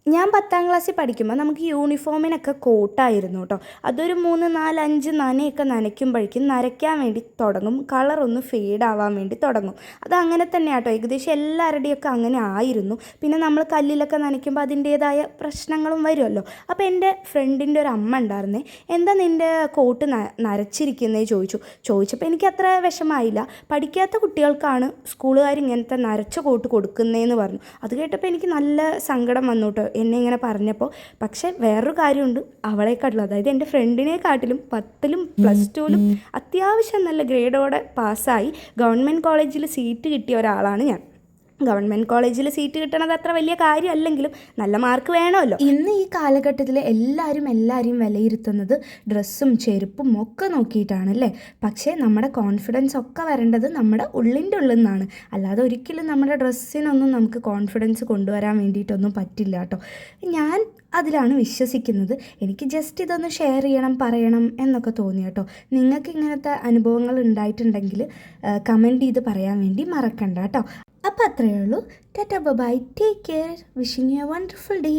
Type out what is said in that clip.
ഞാൻ 10ാം ക്ലാസ്സിൽ പഠിക്കുമ്പോൾ നമുക്ക് യൂണിഫോമിനൊക്കെ കോട്ടായിരുന്നു കേട്ടോ. അതൊരു 3, 4, 5 നനയൊക്കെ നനയ്ക്കുമ്പോഴേക്കും നരയ്ക്കാൻ വേണ്ടി തുടങ്ങും, കളറൊന്ന് ഫെയ്ഡ് ആവാൻ വേണ്ടി തുടങ്ങും. അത് അങ്ങനെ തന്നെ കേട്ടോ, ഏകദേശം എല്ലാവരുടെയൊക്കെ അങ്ങനെ ആയിരുന്നു. പിന്നെ നമ്മൾ കല്ലിലൊക്കെ നനയ്ക്കുമ്പോൾ അതിൻ്റേതായ പ്രശ്നങ്ങളും വരുമല്ലോ. അപ്പോൾ എൻ്റെ ഫ്രണ്ടിൻ്റെ ഒരു അമ്മ ഉണ്ടായിരുന്നേ, എന്താ നിൻ്റെ കോട്ട് നരച്ചിരിക്കുന്നേ ചോദിച്ചപ്പോൾ എനിക്ക് അത്ര വിഷമമായില്ല. പഠിക്കാത്ത കുട്ടികൾക്കാണ് സ്കൂളുകാർ ഇങ്ങനത്തെ നരച്ച കോട്ട് കൊടുക്കുന്നതെന്ന് പറഞ്ഞു. അത് കേട്ടപ്പോൾ എനിക്ക് നല്ല സങ്കടം വന്നു കേട്ടോ, എന്നെ ഇങ്ങനെ പറഞ്ഞപ്പോൾ. പക്ഷേ വേറൊരു കാര്യമുണ്ട്, അവളെക്കാട്ടിലും, അതായത് എൻ്റെ ഫ്രണ്ടിനെക്കാട്ടിലും 10ലും +2ലും അത്യാവശ്യം നല്ല ഗ്രേഡോടെ പാസ്സായി ഗവൺമെൻറ് കോളേജിൽ സീറ്റ് കിട്ടിയ ഒരാളാണ് ഞാൻ. ഗവൺമെൻറ് കോളേജിൽ സീറ്റ് കിട്ടണത് അത്ര വലിയ കാര്യമല്ലെങ്കിലും നല്ല മാർക്ക് വേണമല്ലോ. ഇന്ന് ഈ കാലഘട്ടത്തിൽ എല്ലാവരും വിലയിരുത്തുന്നത് ഡ്രസ്സും ചെരുപ്പും ഒക്കെ നോക്കിയിട്ടാണല്ലേ. പക്ഷേ നമ്മുടെ കോൺഫിഡൻസ് ഒക്കെ വരേണ്ടത് നമ്മുടെ ഉള്ളിൻ്റെ ഉള്ളിൽ നിന്നാണ്. അല്ലാതെ ഒരിക്കലും നമ്മുടെ ഡ്രസ്സിനൊന്നും നമുക്ക് കോൺഫിഡൻസ് കൊണ്ടുവരാൻ വേണ്ടിയിട്ടൊന്നും പറ്റില്ല കേട്ടോ. ഞാൻ അതിലാണ് വിശ്വസിക്കുന്നത്. എനിക്ക് ജസ്റ്റ് ഇതൊന്ന് ഷെയർ ചെയ്യണം, പറയണം എന്നൊക്കെ തോന്നി കേട്ടോ. നിങ്ങൾക്ക് ഇങ്ങനത്തെ അനുഭവങ്ങൾ ഉണ്ടായിട്ടുണ്ടെങ്കിൽ കമൻറ്റ് ചെയ്ത് പറയാൻ വേണ്ടി മറക്കണ്ട കേട്ടോ. അപ്പോൾ അത്രയേ ഉള്ളൂ. Tata bye, take care, wishing you A wonderful day.